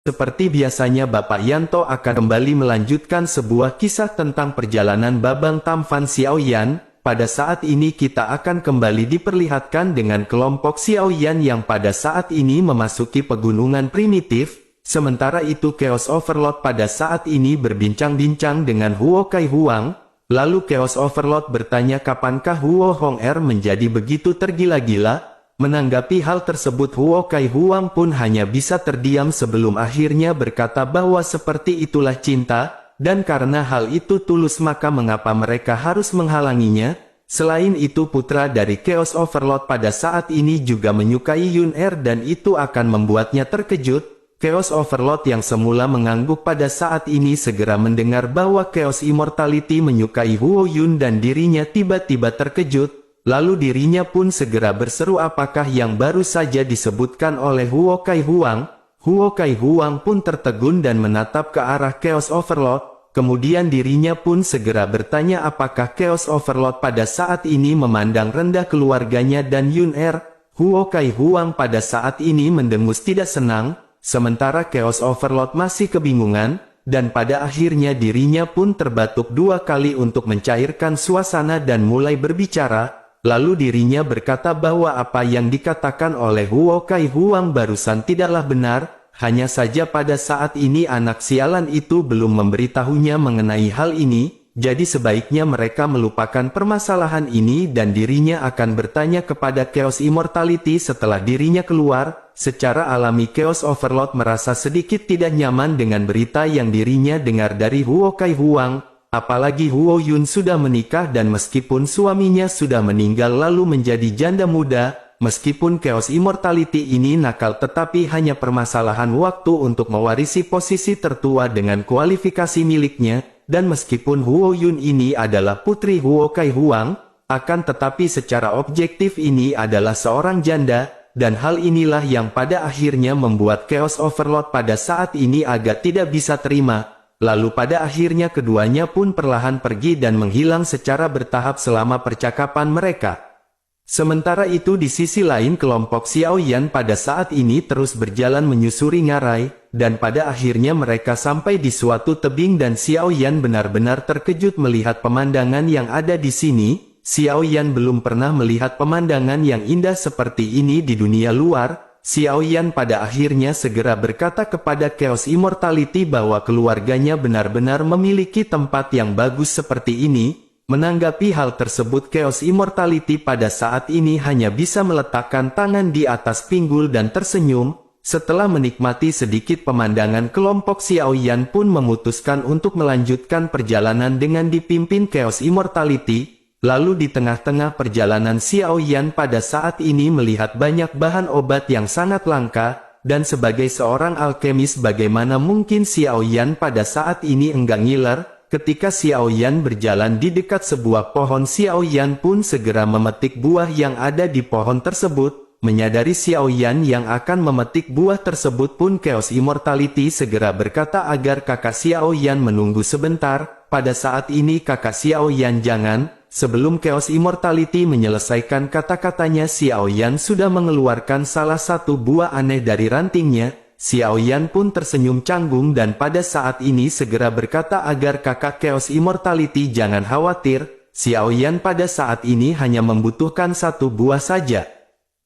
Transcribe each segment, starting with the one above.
Seperti biasanya Bapak Yanto akan kembali melanjutkan sebuah kisah tentang perjalanan Babang Tamfan Xiaoyan. Pada saat ini kita akan kembali diperlihatkan dengan kelompok Xiaoyan yang pada saat ini memasuki pegunungan primitif. Sementara itu Chaos Overlord pada saat ini berbincang-bincang dengan Huo Kai Huang. Lalu Chaos Overlord bertanya kapankah Huo Hong-er menjadi begitu tergila-gila. Menanggapi hal tersebut Huo Kai Huang pun hanya bisa terdiam sebelum akhirnya berkata bahwa seperti itulah cinta, dan karena hal itu tulus maka mengapa mereka harus menghalanginya. Selain itu putra dari Chaos Overlord pada saat ini juga menyukai Yun-er dan itu akan membuatnya terkejut. Chaos Overlord yang semula mengangguk pada saat ini segera mendengar bahwa Chaos Immortality menyukai Huo Yun dan dirinya tiba-tiba terkejut. Lalu dirinya pun segera berseru apakah yang baru saja disebutkan oleh Huo Kai Huang. Huo Kai Huang pun tertegun dan menatap ke arah Chaos Overlord. Kemudian dirinya pun segera bertanya apakah Chaos Overlord pada saat ini memandang rendah keluarganya dan Yun-er. Huo Kai Huang pada saat ini mendengus tidak senang, sementara Chaos Overlord masih kebingungan, dan pada akhirnya dirinya pun terbatuk 2 kali untuk mencairkan suasana dan mulai berbicara. Lalu dirinya berkata bahwa apa yang dikatakan oleh Huo Kai Huang barusan tidaklah benar, hanya saja pada saat ini anak sialan itu belum memberitahunya mengenai hal ini, jadi sebaiknya mereka melupakan permasalahan ini dan dirinya akan bertanya kepada Chaos Immortality setelah dirinya keluar. Secara alami Chaos Overlord merasa sedikit tidak nyaman dengan berita yang dirinya dengar dari Huo Kai Huang. Apalagi Huo Yun sudah menikah dan meskipun suaminya sudah meninggal lalu menjadi janda muda, meskipun Chaos Immortality ini nakal tetapi hanya permasalahan waktu untuk mewarisi posisi tertua dengan kualifikasi miliknya, dan meskipun Huo Yun ini adalah putri Huo Kai Huang, akan tetapi secara objektif ini adalah seorang janda, dan hal inilah yang pada akhirnya membuat Chaos Overlord pada saat ini agak tidak bisa terima. Lalu pada akhirnya keduanya pun perlahan pergi dan menghilang secara bertahap selama percakapan mereka. Sementara itu di sisi lain kelompok Xiaoyan pada saat ini terus berjalan menyusuri ngarai, dan pada akhirnya mereka sampai di suatu tebing dan Xiaoyan benar-benar terkejut melihat pemandangan yang ada di sini. Xiaoyan belum pernah melihat pemandangan yang indah seperti ini di dunia luar. Xiaoyan pada akhirnya segera berkata kepada Chaos Immortality bahwa keluarganya benar-benar memiliki tempat yang bagus seperti ini. Menanggapi hal tersebut Chaos Immortality pada saat ini hanya bisa meletakkan tangan di atas pinggul dan tersenyum. Setelah menikmati sedikit pemandangan kelompok Xiaoyan pun memutuskan untuk melanjutkan perjalanan dengan dipimpin Chaos Immortality. Lalu di tengah-tengah perjalanan Xiaoyan pada saat ini melihat banyak bahan obat yang sangat langka, dan sebagai seorang alkemis bagaimana mungkin Xiaoyan pada saat ini enggak ngiler. Ketika Xiaoyan berjalan di dekat sebuah pohon Xiaoyan pun segera memetik buah yang ada di pohon tersebut. Menyadari Xiaoyan yang akan memetik buah tersebut pun Chaos Immortality segera berkata agar kakak Xiaoyan menunggu sebentar. Pada saat ini kakak Xiaoyan jangan. Sebelum Chaos Immortality menyelesaikan kata-katanya Xiaoyan sudah mengeluarkan salah satu buah aneh dari rantingnya. Xiaoyan pun tersenyum canggung dan pada saat ini segera berkata agar kakak Chaos Immortality jangan khawatir. Xiaoyan pada saat ini hanya membutuhkan satu buah saja.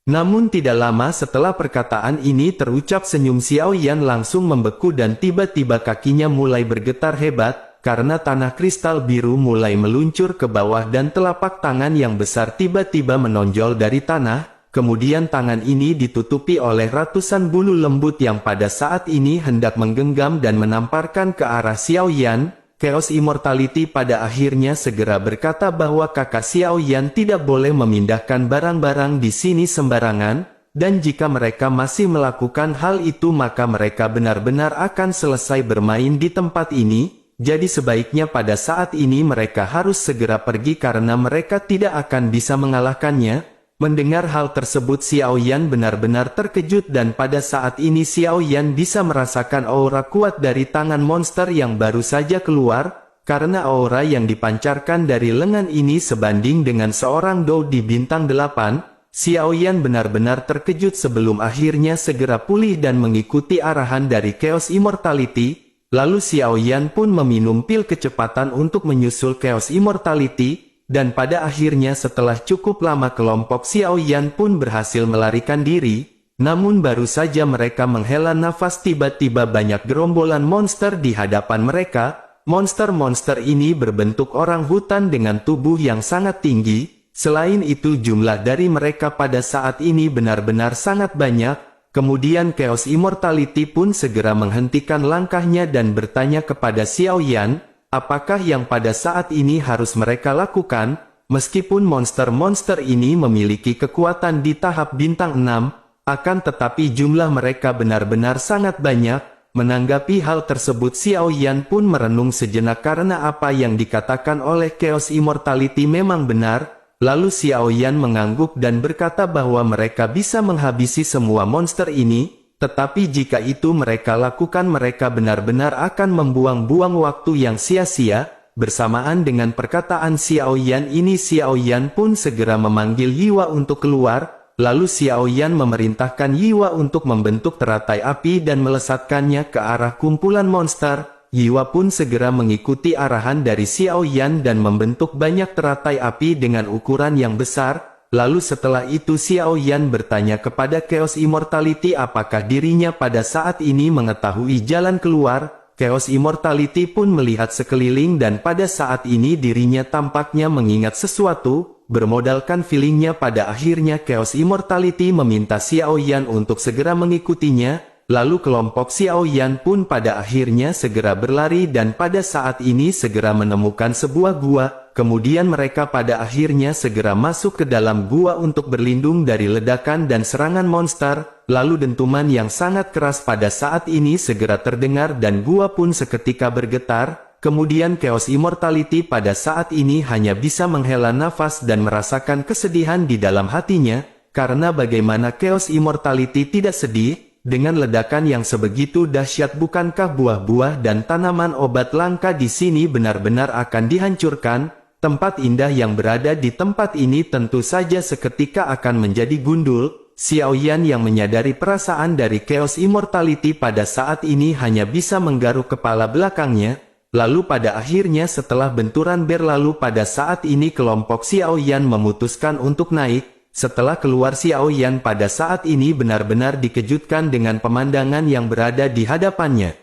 Namun tidak lama setelah perkataan ini terucap senyum Xiaoyan langsung membeku dan tiba-tiba kakinya mulai bergetar hebat. Karena tanah kristal biru mulai meluncur ke bawah dan telapak tangan yang besar tiba-tiba menonjol dari tanah, kemudian tangan ini ditutupi oleh ratusan bulu lembut yang pada saat ini hendak menggenggam dan menamparkan ke arah Xiaoyan. Chaos Immortality pada akhirnya segera berkata bahwa kakak Xiaoyan tidak boleh memindahkan barang-barang di sini sembarangan, dan jika mereka masih melakukan hal itu maka mereka benar-benar akan selesai bermain di tempat ini. Jadi sebaiknya pada saat ini mereka harus segera pergi karena mereka tidak akan bisa mengalahkannya. Mendengar hal tersebut Xiaoyan benar-benar terkejut dan pada saat ini Xiaoyan bisa merasakan aura kuat dari tangan monster yang baru saja keluar. Karena aura yang dipancarkan dari lengan ini sebanding dengan seorang Dou di bintang 8. Xiaoyan benar-benar terkejut sebelum akhirnya segera pulih dan mengikuti arahan dari Chaos Immortality. Lalu Xiaoyan pun meminum pil kecepatan untuk menyusul Chaos Immortality, dan pada akhirnya setelah cukup lama kelompok Xiaoyan pun berhasil melarikan diri. Namun baru saja mereka menghela nafas tiba-tiba banyak gerombolan monster di hadapan mereka. Monster-monster ini berbentuk orang hutan dengan tubuh yang sangat tinggi. Selain itu jumlah dari mereka pada saat ini benar-benar sangat banyak. Kemudian Chaos Immortality pun segera menghentikan langkahnya dan bertanya kepada Xiaoyan, apakah yang pada saat ini harus mereka lakukan? Meskipun monster-monster ini memiliki kekuatan di tahap bintang 6, akan tetapi jumlah mereka benar-benar sangat banyak. Menanggapi hal tersebut Xiaoyan pun merenung sejenak karena apa yang dikatakan oleh Chaos Immortality memang benar. Lalu Xiaoyan mengangguk dan berkata bahwa mereka bisa menghabisi semua monster ini, tetapi jika itu mereka lakukan mereka benar-benar akan membuang-buang waktu yang sia-sia. Bersamaan dengan perkataan Xiaoyan ini Xiaoyan pun segera memanggil Yiwa untuk keluar. Lalu Xiaoyan memerintahkan Yiwa untuk membentuk teratai api dan melesatkannya ke arah kumpulan monster. Yiwa pun segera mengikuti arahan dari Xiaoyan dan membentuk banyak teratai api dengan ukuran yang besar. Lalu setelah itu Xiaoyan bertanya kepada Chaos Immortality apakah dirinya pada saat ini mengetahui jalan keluar. Chaos Immortality pun melihat sekeliling dan pada saat ini dirinya tampaknya mengingat sesuatu. Bermodalkan feelingnya pada akhirnya Chaos Immortality meminta Xiaoyan untuk segera mengikutinya, lalu kelompok Xiaoyan pun pada akhirnya segera berlari dan pada saat ini segera menemukan sebuah gua, kemudian mereka pada akhirnya segera masuk ke dalam gua untuk berlindung dari ledakan dan serangan monster, lalu dentuman yang sangat keras pada saat ini segera terdengar dan gua pun seketika bergetar. Kemudian Chaos Immortality pada saat ini hanya bisa menghela nafas dan merasakan kesedihan di dalam hatinya, karena bagaimana Chaos Immortality tidak sedih, dengan ledakan yang sebegitu dahsyat bukankah buah-buah dan tanaman obat langka di sini benar-benar akan dihancurkan, tempat indah yang berada di tempat ini tentu saja seketika akan menjadi gundul. Xiaoyan yang menyadari perasaan dari Chaos Immortality pada saat ini hanya bisa menggaruk kepala belakangnya. Lalu pada akhirnya setelah benturan berlalu pada saat ini kelompok Xiaoyan memutuskan untuk naik. Setelah keluar Xiaoyan pada saat ini benar-benar dikejutkan dengan pemandangan yang berada di hadapannya.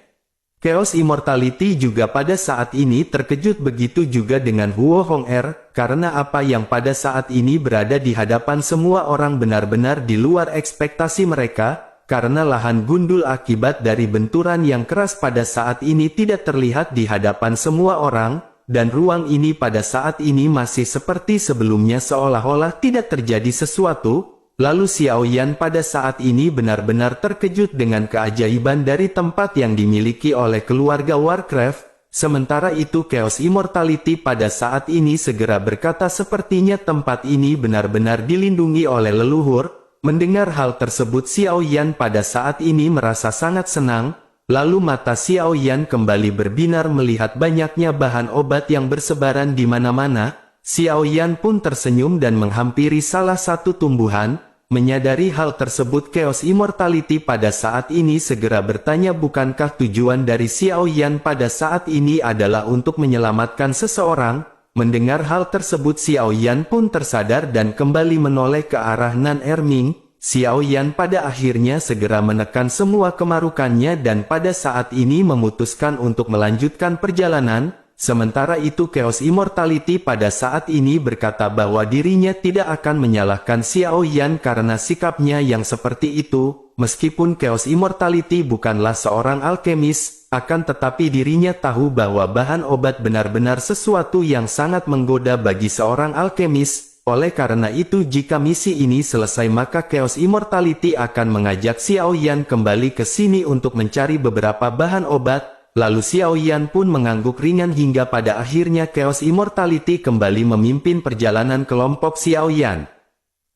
Chaos Immortality juga pada saat ini terkejut begitu juga dengan Huo Hong'er, karena apa yang pada saat ini berada di hadapan semua orang benar-benar di luar ekspektasi mereka. Karena lahan gundul akibat dari benturan yang keras pada saat ini tidak terlihat di hadapan semua orang, dan ruang ini pada saat ini masih seperti sebelumnya seolah-olah tidak terjadi sesuatu. Lalu Xiaoyan pada saat ini benar-benar terkejut dengan keajaiban dari tempat yang dimiliki oleh keluarga Warcraft. Sementara itu Chaos Immortality pada saat ini segera berkata sepertinya tempat ini benar-benar dilindungi oleh leluhur. Mendengar hal tersebut Xiaoyan pada saat ini merasa sangat senang, lalu mata Xiaoyan kembali berbinar melihat banyaknya bahan obat yang bersebaran di mana-mana. Xiaoyan pun tersenyum dan menghampiri salah satu tumbuhan, menyadari hal tersebut Chaos Immortality pada saat ini segera bertanya bukankah tujuan dari Xiaoyan pada saat ini adalah untuk menyelamatkan seseorang. Mendengar hal tersebut Xiaoyan pun tersadar dan kembali menoleh ke arah Nan Erming. Xiaoyan pada akhirnya segera menekan semua kemarukannya dan pada saat ini memutuskan untuk melanjutkan perjalanan. Sementara itu Chaos Immortality pada saat ini berkata bahwa dirinya tidak akan menyalahkan Xiaoyan karena sikapnya yang seperti itu. Meskipun Chaos Immortality bukanlah seorang alkemis, akan tetapi dirinya tahu bahwa bahan obat benar-benar sesuatu yang sangat menggoda bagi seorang alkemis. Oleh karena itu jika misi ini selesai maka Chaos Immortality akan mengajak Xiaoyan kembali ke sini untuk mencari beberapa bahan obat. Lalu Xiaoyan pun mengangguk ringan hingga pada akhirnya Chaos Immortality kembali memimpin perjalanan kelompok Xiaoyan.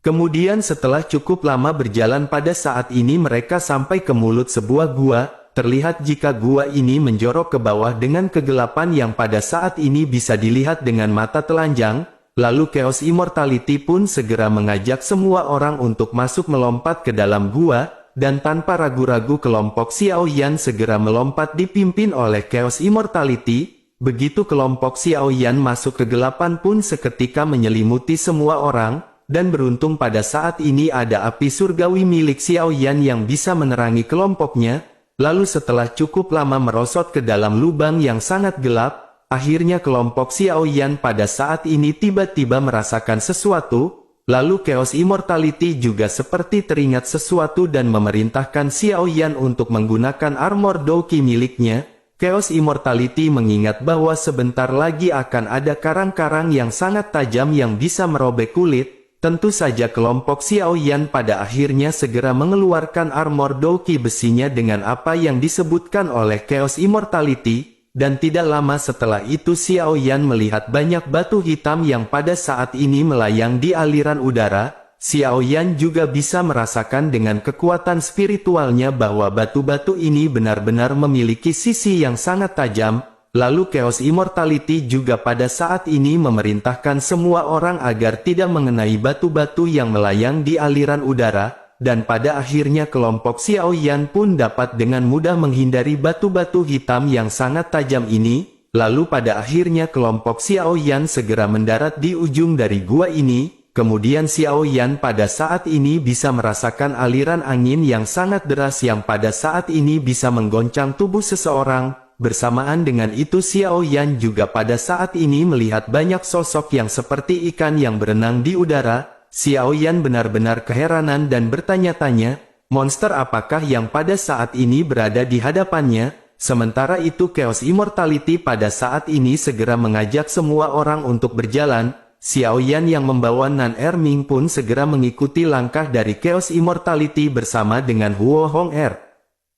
Kemudian setelah cukup lama berjalan pada saat ini mereka sampai ke mulut sebuah gua. Terlihat jika gua ini menjorok ke bawah dengan kegelapan yang pada saat ini bisa dilihat dengan mata telanjang. lalu Chaos Immortality pun segera mengajak semua orang untuk masuk melompat ke dalam gua, dan tanpa ragu-ragu kelompok Xiao Yan segera melompat dipimpin oleh Chaos Immortality. Begitu kelompok Xiao Yan masuk kegelapan pun seketika menyelimuti semua orang, dan beruntung pada saat ini ada api surgawi milik Xiao Yan yang bisa menerangi kelompoknya. Lalu setelah cukup lama merosot ke dalam lubang yang sangat gelap, akhirnya kelompok Xiao Yan pada saat ini tiba-tiba merasakan sesuatu, lalu Chaos Immortality juga seperti teringat sesuatu dan memerintahkan Xiao Yan untuk menggunakan armor Douki miliknya. Chaos Immortality mengingat bahwa sebentar lagi akan ada karang-karang yang sangat tajam yang bisa merobek kulit. Tentu saja kelompok Xiao Yan pada akhirnya segera mengeluarkan armor Douki besinya dengan apa yang disebutkan oleh Chaos Immortality, dan tidak lama setelah itu Xiao Yan melihat banyak batu hitam yang pada saat ini melayang di aliran udara. Xiao Yan juga bisa merasakan dengan kekuatan spiritualnya bahwa batu-batu ini benar-benar memiliki sisi yang sangat tajam. Lalu Chaos Immortality juga pada saat ini memerintahkan semua orang agar tidak mengenai batu-batu yang melayang di aliran udara, dan pada akhirnya kelompok Xiao Yan pun dapat dengan mudah menghindari batu-batu hitam yang sangat tajam ini. Lalu pada akhirnya kelompok Xiao Yan segera mendarat di ujung dari gua ini. Kemudian Xiao Yan pada saat ini bisa merasakan aliran angin yang sangat deras yang pada saat ini bisa menggoncang tubuh seseorang. Bersamaan dengan itu Xiao Yan juga pada saat ini melihat banyak sosok yang seperti ikan yang berenang di udara. Xiao Yan benar-benar keheranan dan bertanya-tanya, monster apakah yang pada saat ini berada di hadapannya? Sementara itu Chaos Immortality pada saat ini segera mengajak semua orang untuk berjalan. Xiao Yan yang membawa Nan Erming pun segera mengikuti langkah dari Chaos Immortality bersama dengan Huo Hong Er.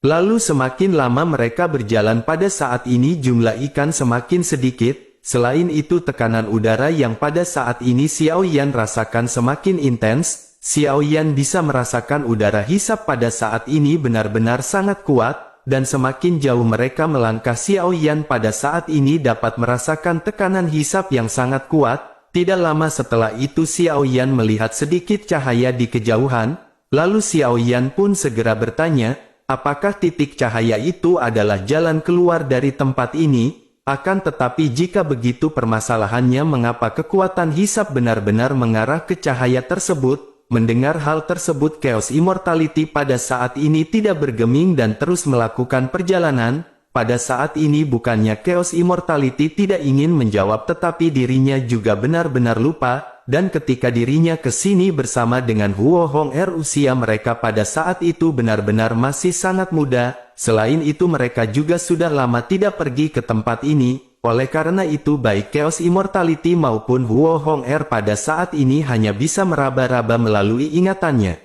Lalu semakin lama mereka berjalan pada saat ini jumlah ikan semakin sedikit, selain itu tekanan udara yang pada saat ini Xiao Yan rasakan semakin intens. Xiao Yan bisa merasakan udara hisap pada saat ini benar-benar sangat kuat, dan semakin jauh mereka melangkah Xiao Yan pada saat ini dapat merasakan tekanan hisap yang sangat kuat. Tidak lama setelah itu Xiao Yan melihat sedikit cahaya di kejauhan, lalu Xiao Yan pun segera bertanya, apakah titik cahaya itu adalah jalan keluar dari tempat ini? Akan tetapi jika begitu permasalahannya mengapa kekuatan hisap benar-benar mengarah ke cahaya tersebut? Mendengar hal tersebut Chaos Immortality pada saat ini tidak bergeming dan terus melakukan perjalanan. Pada saat ini bukannya Chaos Immortality tidak ingin menjawab tetapi dirinya juga benar-benar lupa, dan ketika dirinya ke sini bersama dengan Huo Hong Er usia mereka pada saat itu benar-benar masih sangat muda, selain itu mereka juga sudah lama tidak pergi ke tempat ini, oleh karena itu baik Chaos Immortality maupun Huo Hong Er pada saat ini hanya bisa meraba-raba melalui ingatannya.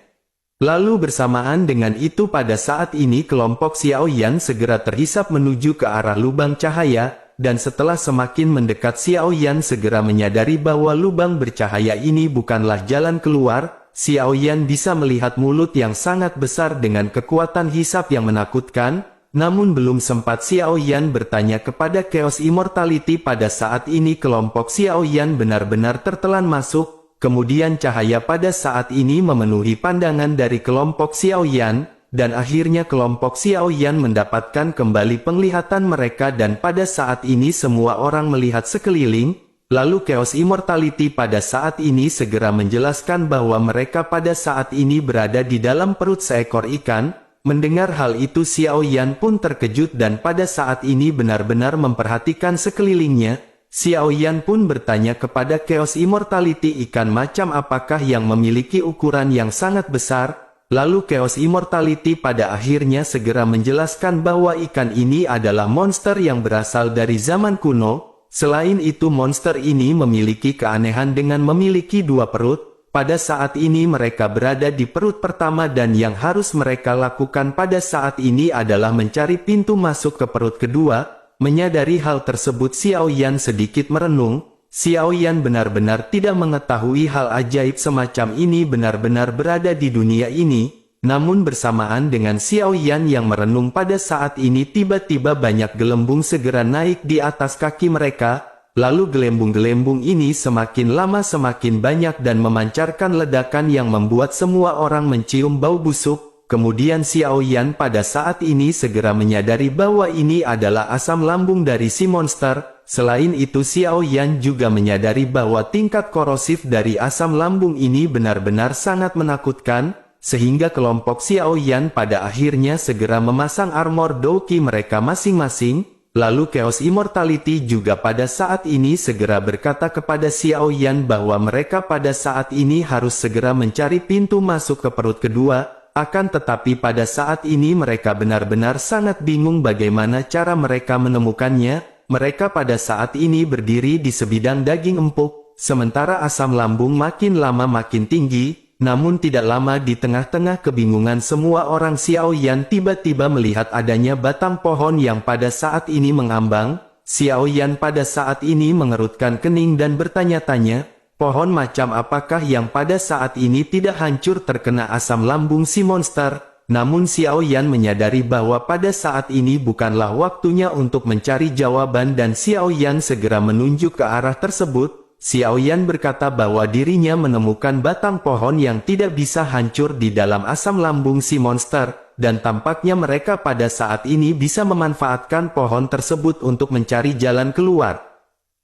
Lalu bersamaan dengan itu pada saat ini kelompok Xiao Yan segera terhisap menuju ke arah lubang cahaya, dan setelah semakin mendekat Xiao Yan segera menyadari bahwa lubang bercahaya ini bukanlah jalan keluar. Xiao Yan bisa melihat mulut yang sangat besar dengan kekuatan hisap yang menakutkan, namun belum sempat Xiao Yan bertanya kepada Chaos Immortality pada saat ini kelompok Xiao Yan benar-benar tertelan masuk. Kemudian cahaya pada saat ini memenuhi pandangan dari kelompok Xiao Yan, dan akhirnya kelompok Xiao Yan mendapatkan kembali penglihatan mereka dan pada saat ini semua orang melihat sekeliling, lalu Chaos Immortality pada saat ini segera menjelaskan bahwa mereka pada saat ini berada di dalam perut seekor ikan. Mendengar hal itu Xiao Yan pun terkejut dan pada saat ini benar-benar memperhatikan sekelilingnya. Xiao Yan pun bertanya kepada Chaos Immortality ikan macam apakah yang memiliki ukuran yang sangat besar, lalu Chaos Immortality pada akhirnya segera menjelaskan bahwa ikan ini adalah monster yang berasal dari zaman kuno. Selain itu monster ini memiliki keanehan dengan memiliki dua perut. Pada saat ini mereka berada di perut pertama dan yang harus mereka lakukan pada saat ini adalah mencari pintu masuk ke perut kedua. Menyadari hal tersebut Xiao Yan sedikit merenung. Xiao Yan benar-benar tidak mengetahui hal ajaib semacam ini benar-benar berada di dunia ini. Namun bersamaan dengan Xiao Yan yang merenung pada saat ini tiba-tiba banyak gelembung segera naik di atas kaki mereka. lalu gelembung-gelembung ini semakin lama semakin banyak dan memancarkan ledakan yang membuat semua orang mencium bau busuk. Kemudian Xiao Yan pada saat ini segera menyadari bahwa ini adalah asam lambung dari si monster. Selain itu Xiao Yan juga menyadari bahwa tingkat korosif dari asam lambung ini benar-benar sangat menakutkan, sehingga kelompok Xiao Yan pada akhirnya segera memasang armor Douqi mereka masing-masing. Lalu Chaos Immortality juga pada saat ini segera berkata kepada Xiao Yan bahwa mereka pada saat ini harus segera mencari pintu masuk ke perut kedua. Akan tetapi pada saat ini mereka benar-benar sangat bingung bagaimana cara mereka menemukannya. Mereka pada saat ini berdiri di sebidang daging empuk, sementara asam lambung makin lama makin tinggi. Namun tidak lama di tengah-tengah kebingungan semua orang, Xiao Yan tiba-tiba melihat adanya batang pohon yang pada saat ini mengambang. Xiao Yan pada saat ini mengerutkan kening dan bertanya-tanya, pohon macam apakah yang pada saat ini tidak hancur terkena asam lambung si monster? Namun Xiao Yan menyadari bahwa pada saat ini bukanlah waktunya untuk mencari jawaban dan Xiao Yan segera menunjuk ke arah tersebut. Xiao Yan berkata bahwa dirinya menemukan batang pohon yang tidak bisa hancur di dalam asam lambung si monster, dan tampaknya mereka pada saat ini bisa memanfaatkan pohon tersebut untuk mencari jalan keluar.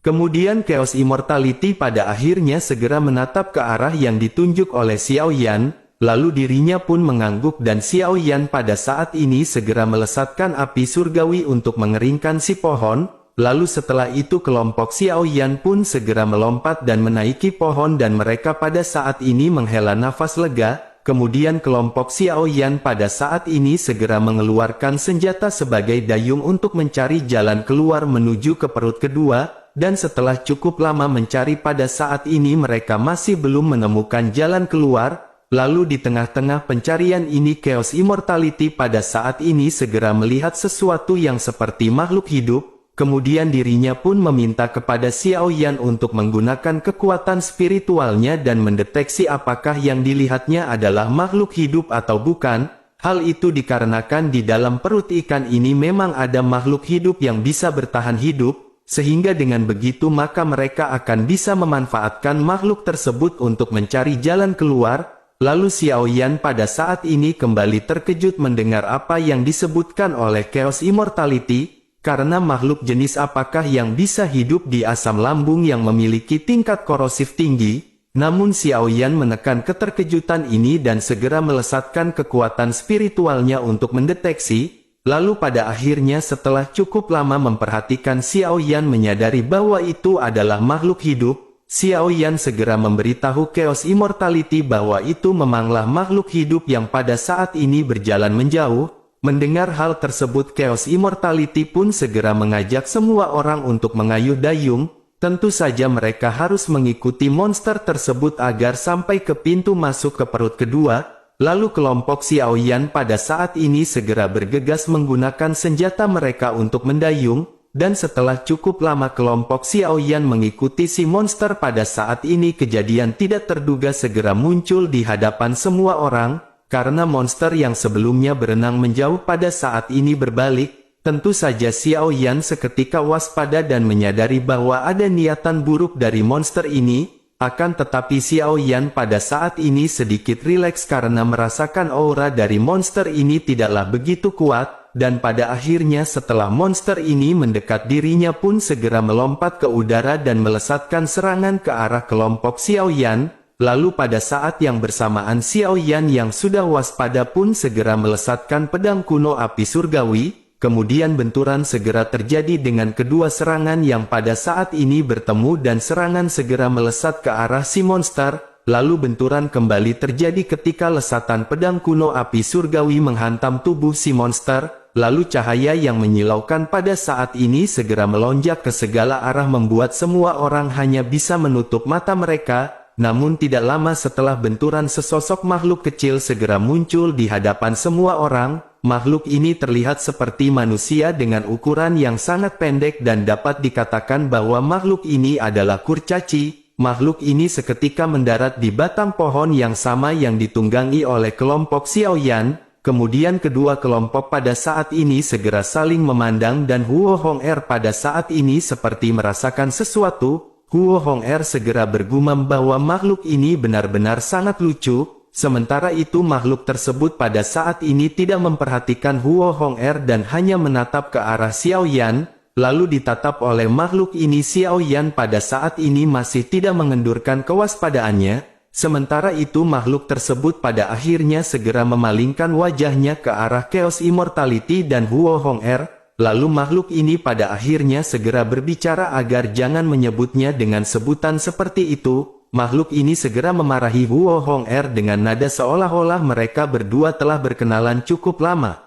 Kemudian Chaos Immortality pada akhirnya segera menatap ke arah yang ditunjuk oleh Xiao Yan, lalu dirinya pun mengangguk dan Xiao Yan pada saat ini segera melesatkan api surgawi untuk mengeringkan si pohon. Lalu setelah itu kelompok Xiao Yan pun segera melompat dan menaiki pohon dan mereka pada saat ini menghela nafas lega. Kemudian kelompok Xiao Yan pada saat ini segera mengeluarkan senjata sebagai dayung untuk mencari jalan keluar menuju ke perut kedua. Dan setelah cukup lama mencari pada saat ini mereka masih belum menemukan jalan keluar. Lalu di tengah-tengah pencarian ini Chaos Immortality pada saat ini segera melihat sesuatu yang seperti makhluk hidup. Kemudian dirinya pun meminta kepada Xiao Yan untuk menggunakan kekuatan spiritualnya dan mendeteksi apakah yang dilihatnya adalah makhluk hidup atau bukan. Hal itu dikarenakan di dalam perut ikan ini memang ada makhluk hidup yang bisa bertahan hidup, sehingga dengan begitu maka mereka akan bisa memanfaatkan makhluk tersebut untuk mencari jalan keluar. Lalu Xiao Yan pada saat ini kembali terkejut mendengar apa yang disebutkan oleh Chaos Immortality. Karena makhluk jenis apakah yang bisa hidup di asam lambung yang memiliki tingkat korosif tinggi? Namun Xiao Yan menekan keterkejutan ini dan segera melesatkan kekuatan spiritualnya untuk mendeteksi. Lalu pada akhirnya setelah cukup lama memperhatikan Xiao Yan menyadari bahwa itu adalah makhluk hidup. Xiao Yan segera memberitahu Chaos Immortality bahwa itu memanglah makhluk hidup yang pada saat ini berjalan menjauh. Mendengar hal tersebut Chaos Immortality pun segera mengajak semua orang untuk mengayuh dayung. Tentu saja mereka harus mengikuti monster tersebut agar sampai ke pintu masuk ke perut kedua. Lalu kelompok Xiao Yan pada saat ini segera bergegas menggunakan senjata mereka untuk mendayung. Dan setelah cukup lama kelompok Xiao Yan mengikuti si monster pada saat ini kejadian tidak terduga segera muncul di hadapan semua orang. Karena monster yang sebelumnya berenang menjauh pada saat ini berbalik, tentu saja Xiao Yan seketika waspada dan menyadari bahwa ada niatan buruk dari monster ini. Akan tetapi Xiao Yan pada saat ini sedikit rileks karena merasakan aura dari monster ini tidaklah begitu kuat. Dan pada akhirnya setelah monster ini mendekat dirinya pun segera melompat ke udara dan melesatkan serangan ke arah kelompok Xiao Yan. Lalu pada saat yang bersamaan Xiao Yan yang sudah waspada pun segera melesatkan pedang kuno api surgawi. Kemudian benturan segera terjadi dengan kedua serangan yang pada saat ini bertemu dan serangan segera melesat ke arah si monster. Lalu benturan kembali terjadi ketika lesatan pedang kuno api surgawi menghantam tubuh si monster. Lalu cahaya yang menyilaukan pada saat ini segera melonjak ke segala arah membuat semua orang hanya bisa menutup mata mereka. Namun tidak lama setelah benturan sesosok makhluk kecil segera muncul di hadapan semua orang. Makhluk ini terlihat seperti manusia dengan ukuran yang sangat pendek dan dapat dikatakan bahwa makhluk ini adalah kurcaci. Makhluk ini seketika mendarat di batang pohon yang sama yang ditunggangi oleh kelompok Xiao Yan. Kemudian kedua kelompok pada saat ini segera saling memandang dan Huo Hong'er pada saat ini seperti merasakan sesuatu. Huo Hong'er segera bergumam bahwa makhluk ini benar-benar sangat lucu. Sementara itu makhluk tersebut pada saat ini tidak memperhatikan Huo Hong'er dan hanya menatap ke arah Xiao Yan. Lalu ditatap oleh makhluk ini, Xiao Yan pada saat ini masih tidak mengendurkan kewaspadaannya. Sementara itu makhluk tersebut pada akhirnya segera memalingkan wajahnya ke arah Chaos Immortality dan Huo Hong'er. Lalu makhluk ini pada akhirnya segera berbicara agar jangan menyebutnya dengan sebutan seperti itu. Makhluk ini segera memarahi Huo Hong'er dengan nada seolah-olah mereka berdua telah berkenalan cukup lama.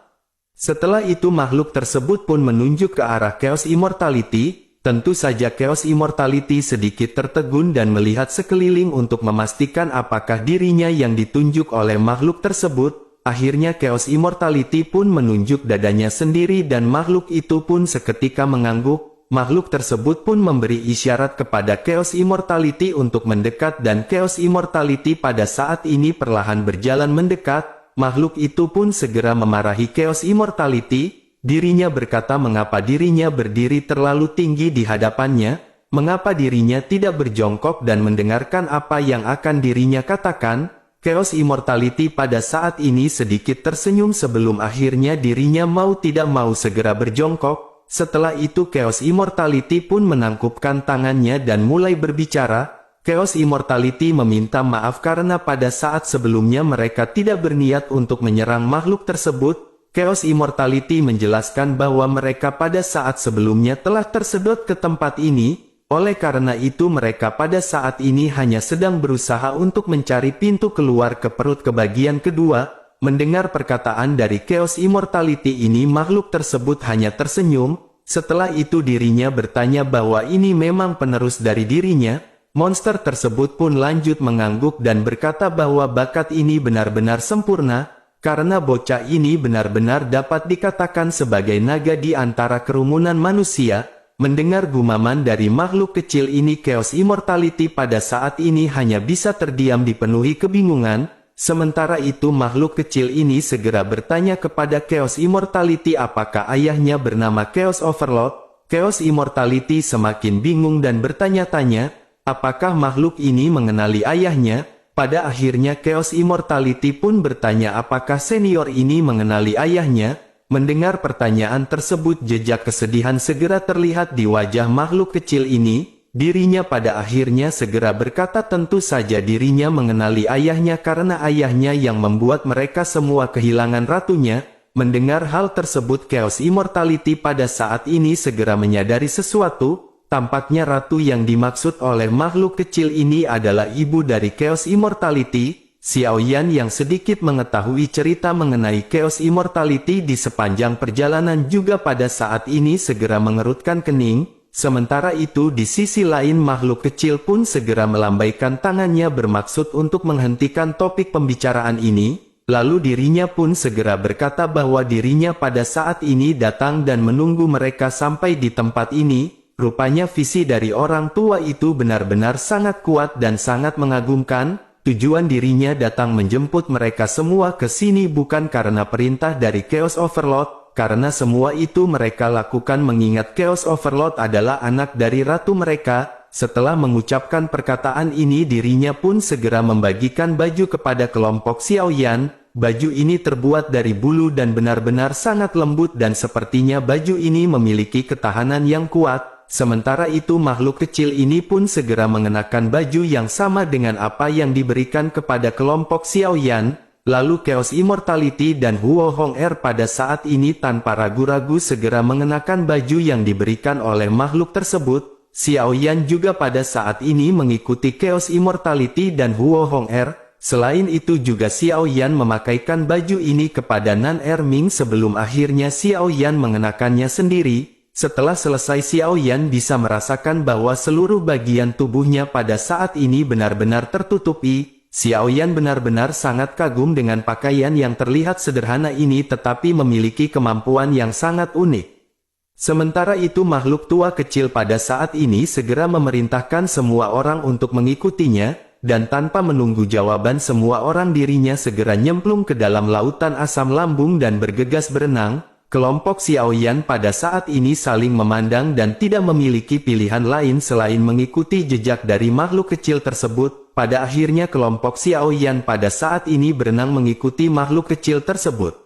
Setelah itu makhluk tersebut pun menunjuk ke arah Chaos Immortality. Tentu saja Chaos Immortality sedikit tertegun dan melihat sekeliling untuk memastikan apakah dirinya yang ditunjuk oleh makhluk tersebut. Akhirnya Chaos Immortality pun menunjuk dadanya sendiri dan makhluk itu pun seketika mengangguk. Makhluk tersebut pun memberi isyarat kepada Chaos Immortality untuk mendekat dan Chaos Immortality pada saat ini perlahan berjalan mendekat. Makhluk itu pun segera memarahi Chaos Immortality. Dirinya berkata mengapa dirinya berdiri terlalu tinggi di hadapannya, mengapa dirinya tidak berjongkok dan mendengarkan apa yang akan dirinya katakan. Chaos Immortality pada saat ini sedikit tersenyum sebelum akhirnya dirinya mau tidak mau segera berjongkok. Setelah itu Chaos Immortality pun menangkupkan tangannya dan mulai berbicara. Chaos Immortality meminta maaf karena pada saat sebelumnya mereka tidak berniat untuk menyerang makhluk tersebut. Chaos Immortality menjelaskan bahwa mereka pada saat sebelumnya telah tersedot ke tempat ini, oleh karena itu mereka pada saat ini hanya sedang berusaha untuk mencari pintu keluar ke perut ke bagian kedua. Mendengar perkataan dari Chaos Immortality ini makhluk tersebut hanya tersenyum. Setelah itu dirinya bertanya bahwa ini memang penerus dari dirinya. Monster tersebut pun lanjut mengangguk dan berkata bahwa bakat ini benar-benar sempurna. Karena bocah ini benar-benar dapat dikatakan sebagai naga di antara kerumunan manusia. Mendengar gumaman dari makhluk kecil ini Chaos Immortality pada saat ini hanya bisa terdiam dipenuhi kebingungan. Sementara itu makhluk kecil ini segera bertanya kepada Chaos Immortality apakah ayahnya bernama Chaos Overlord. Chaos Immortality semakin bingung dan bertanya-tanya, apakah makhluk ini mengenali ayahnya? Pada akhirnya Chaos Immortality pun bertanya apakah senior ini mengenali ayahnya. Mendengar pertanyaan tersebut jejak kesedihan segera terlihat di wajah makhluk kecil ini. Dirinya pada akhirnya segera berkata tentu saja dirinya mengenali ayahnya karena ayahnya yang membuat mereka semua kehilangan ratunya. Mendengar hal tersebut Chaos Immortality pada saat ini segera menyadari sesuatu. Tampaknya ratu yang dimaksud oleh makhluk kecil ini adalah ibu dari Chaos Immortality. Xiao Yan yang sedikit mengetahui cerita mengenai Chaos Immortality di sepanjang perjalanan juga pada saat ini segera mengerutkan kening. Sementara itu di sisi lain makhluk kecil pun segera melambaikan tangannya bermaksud untuk menghentikan topik pembicaraan ini. Lalu dirinya pun segera berkata bahwa dirinya pada saat ini datang dan menunggu mereka sampai di tempat ini. Rupanya visi dari orang tua itu benar-benar sangat kuat dan sangat mengagumkan. Tujuan dirinya datang menjemput mereka semua ke sini bukan karena perintah dari Chaos Overlord, karena semua itu mereka lakukan mengingat Chaos Overlord adalah anak dari ratu mereka. Setelah mengucapkan perkataan ini dirinya pun segera membagikan baju kepada kelompok Xiao Yan. Baju ini terbuat dari bulu dan benar-benar sangat lembut dan sepertinya baju ini memiliki ketahanan yang kuat. Sementara itu makhluk kecil ini pun segera mengenakan baju yang sama dengan apa yang diberikan kepada kelompok Xiao Yan. Lalu Chaos Immortality dan Huo Hong'er pada saat ini tanpa ragu-ragu segera mengenakan baju yang diberikan oleh makhluk tersebut. Xiao Yan juga pada saat ini mengikuti Chaos Immortality dan Huo Hong'er. Selain itu juga Xiao Yan memakaikan baju ini kepada Nan Erming sebelum akhirnya Xiao Yan mengenakannya sendiri. Setelah selesai Xiao Yan bisa merasakan bahwa seluruh bagian tubuhnya pada saat ini benar-benar tertutupi. Xiao Yan benar-benar sangat kagum dengan pakaian yang terlihat sederhana ini tetapi memiliki kemampuan yang sangat unik. Sementara itu makhluk tua kecil pada saat ini segera memerintahkan semua orang untuk mengikutinya. dan tanpa menunggu jawaban semua orang dirinya segera nyemplung ke dalam lautan asam lambung dan bergegas berenang. Kelompok Xiaoyan pada saat ini saling memandang dan tidak memiliki pilihan lain selain mengikuti jejak dari makhluk kecil tersebut. Pada akhirnya kelompok Xiaoyan pada saat ini berenang mengikuti makhluk kecil tersebut.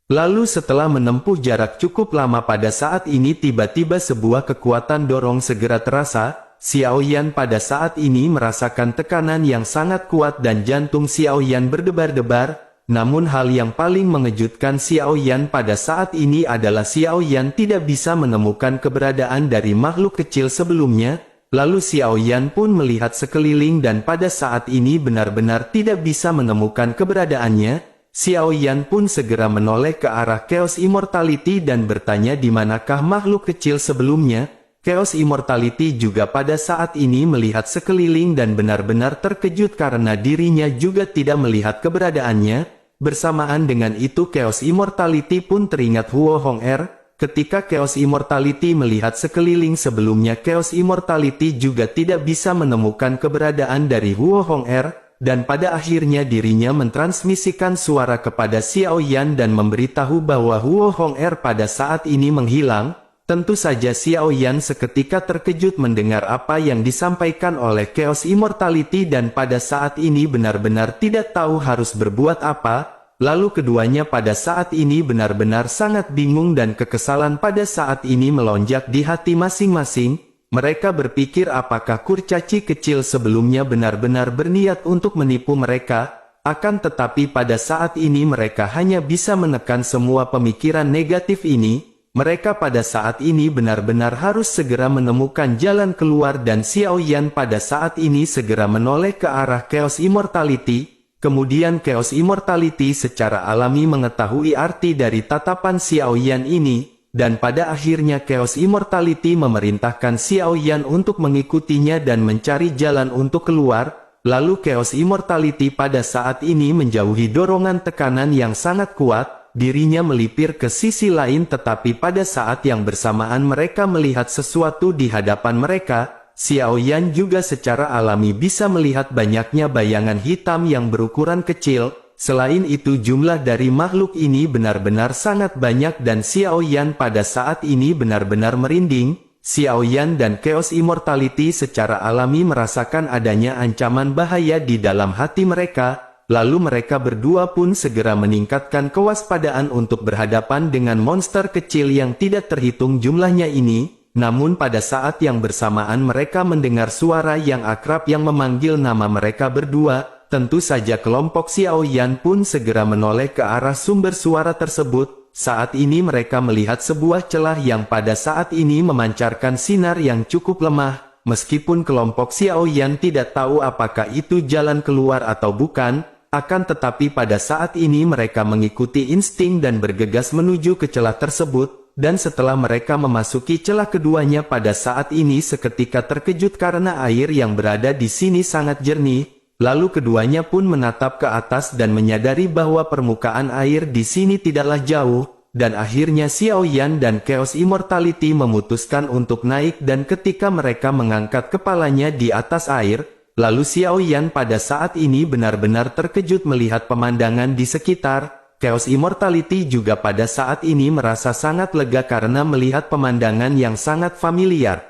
Lalu setelah menempuh jarak cukup lama pada saat ini tiba-tiba sebuah kekuatan dorong segera terasa. Xiaoyan pada saat ini merasakan tekanan yang sangat kuat dan jantung Xiaoyan berdebar-debar. Namun hal yang paling mengejutkan Xiaoyan pada saat ini adalah Xiaoyan tidak bisa menemukan keberadaan dari makhluk kecil sebelumnya. Lalu Xiaoyan pun melihat sekeliling dan pada saat ini benar-benar tidak bisa menemukan keberadaannya. Xiaoyan pun segera menoleh ke arah Chaos Immortality dan bertanya di manakah makhluk kecil sebelumnya. Chaos Immortality juga pada saat ini melihat sekeliling dan benar-benar terkejut karena dirinya juga tidak melihat keberadaannya. Bersamaan dengan itu Chaos Immortality pun teringat Huo Hong-er. Ketika Chaos Immortality melihat sekeliling sebelumnya Chaos Immortality juga tidak bisa menemukan keberadaan dari Huo Hong-er. Dan pada akhirnya dirinya mentransmisikan suara kepada Xiaoyan dan memberitahu bahwa Huo Hong-er pada saat ini menghilang. Tentu saja Xiaoyan seketika terkejut mendengar apa yang disampaikan oleh Chaos Immortality dan pada saat ini benar-benar tidak tahu harus berbuat apa. Lalu keduanya pada saat ini benar-benar sangat bingung dan kekesalan pada saat ini melonjak di hati masing-masing. Mereka berpikir apakah kurcaci kecil sebelumnya benar-benar berniat untuk menipu mereka. Akan tetapi pada saat ini mereka hanya bisa menekan semua pemikiran negatif ini. Mereka pada saat ini benar-benar harus segera menemukan jalan keluar dan Xiaoyan pada saat ini segera menoleh ke arah Chaos Immortality. Kemudian Chaos Immortality secara alami mengetahui arti dari tatapan Xiaoyan ini. Dan pada akhirnya Chaos Immortality memerintahkan Xiaoyan untuk mengikutinya dan mencari jalan untuk keluar. Lalu Chaos Immortality pada saat ini menjauhi dorongan tekanan yang sangat kuat. Dirinya melipir ke sisi lain tetapi pada saat yang bersamaan mereka melihat sesuatu di hadapan mereka, Xiaoyan juga secara alami bisa melihat banyaknya bayangan hitam yang berukuran kecil. Selain itu jumlah dari makhluk ini benar-benar sangat banyak dan Xiaoyan pada saat ini benar-benar merinding. Xiaoyan dan Chaos Immortality secara alami merasakan adanya ancaman bahaya di dalam hati mereka. Lalu mereka berdua pun segera meningkatkan kewaspadaan untuk berhadapan dengan monster kecil yang tidak terhitung jumlahnya ini. Namun pada saat yang bersamaan mereka mendengar suara yang akrab yang memanggil nama mereka berdua. Tentu saja kelompok Xiaoyan pun segera menoleh ke arah sumber suara tersebut. Saat ini mereka melihat sebuah celah yang pada saat ini memancarkan sinar yang cukup lemah. Meskipun kelompok Xiaoyan tidak tahu apakah itu jalan keluar atau bukan. Akan tetapi pada saat ini mereka mengikuti insting dan bergegas menuju ke celah tersebut, dan setelah mereka memasuki celah keduanya pada saat ini seketika terkejut karena air yang berada di sini sangat jernih, lalu keduanya pun menatap ke atas dan menyadari bahwa permukaan air di sini tidaklah jauh, dan akhirnya Xiaoyan dan Chaos Immortality memutuskan untuk naik dan ketika mereka mengangkat kepalanya di atas air, lalu Xiaoyan pada saat ini benar-benar terkejut melihat pemandangan di sekitar. Chaos Immortality juga pada saat ini merasa sangat lega karena melihat pemandangan yang sangat familiar.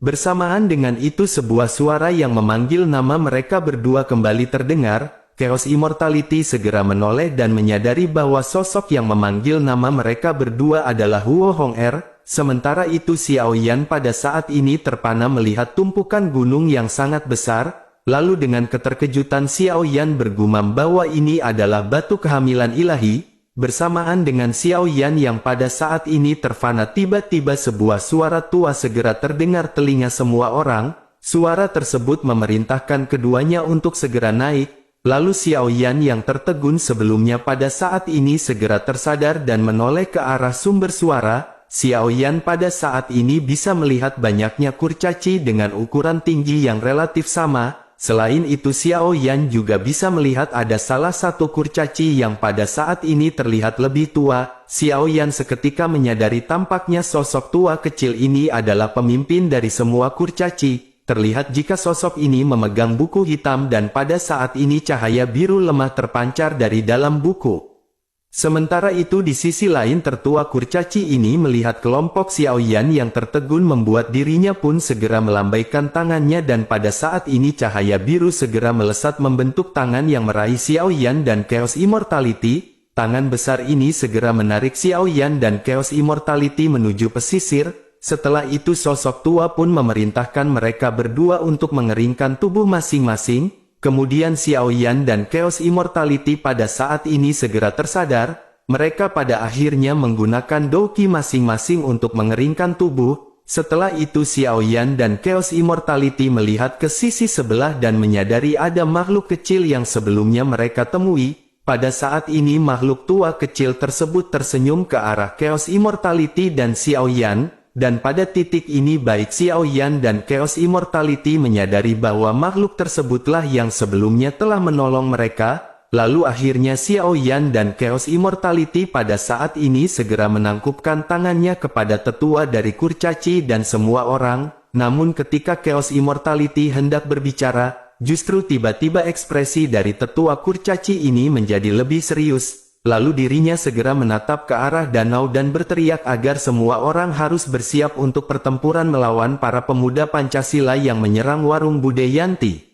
Bersamaan dengan itu sebuah suara yang memanggil nama mereka berdua kembali terdengar. Chaos Immortality segera menoleh dan menyadari bahwa sosok yang memanggil nama mereka berdua adalah Huo Hong-er. Sementara itu Xiaoyan pada saat ini terpana melihat tumpukan gunung yang sangat besar. Lalu dengan keterkejutan Xiaoyan bergumam bahwa ini adalah batu kehamilan ilahi. Bersamaan dengan Xiaoyan yang pada saat ini terfana tiba-tiba sebuah suara tua segera terdengar telinga semua orang. Suara tersebut memerintahkan keduanya untuk segera naik. Lalu Xiaoyan yang tertegun sebelumnya pada saat ini segera tersadar dan menoleh ke arah sumber suara. Xiaoyan pada saat ini bisa melihat banyaknya kurcaci dengan ukuran tinggi yang relatif sama. Selain itu Xiaoyan juga bisa melihat ada salah satu kurcaci yang pada saat ini terlihat lebih tua. Xiaoyan seketika menyadari tampaknya sosok tua kecil ini adalah pemimpin dari semua kurcaci. terlihat jika sosok ini memegang buku hitam dan pada saat ini cahaya biru lemah terpancar dari dalam buku. Sementara itu di sisi lain tertua kurcaci ini melihat kelompok Xiaoyan yang tertegun membuat dirinya pun segera melambaikan tangannya dan pada saat ini cahaya biru segera melesat membentuk tangan yang meraih Xiaoyan dan Chaos Immortality. Tangan besar ini segera menarik Xiaoyan dan Chaos Immortality menuju pesisir. Setelah itu sosok tua pun memerintahkan mereka berdua untuk mengeringkan tubuh masing-masing. Kemudian Xiaoyan dan Chaos Immortality pada saat ini segera tersadar, mereka pada akhirnya menggunakan Douki masing-masing untuk mengeringkan tubuh. Setelah itu Xiaoyan dan Chaos Immortality melihat ke sisi sebelah dan menyadari ada makhluk kecil yang sebelumnya mereka temui. Pada saat ini makhluk tua kecil tersebut tersenyum ke arah Chaos Immortality dan Xiaoyan. Dan pada titik ini baik Xiaoyan dan Chaos Immortality menyadari bahwa makhluk tersebutlah yang sebelumnya telah menolong mereka, lalu akhirnya Xiaoyan dan Chaos Immortality pada saat ini segera menangkupkan tangannya kepada tetua dari kurcaci dan semua orang, namun ketika Chaos Immortality hendak berbicara, justru tiba-tiba ekspresi dari tetua kurcaci ini menjadi lebih serius. Lalu dirinya segera menatap ke arah danau dan berteriak agar semua orang harus bersiap untuk pertempuran melawan para pemuda Pancasila yang menyerang warung Budayanti.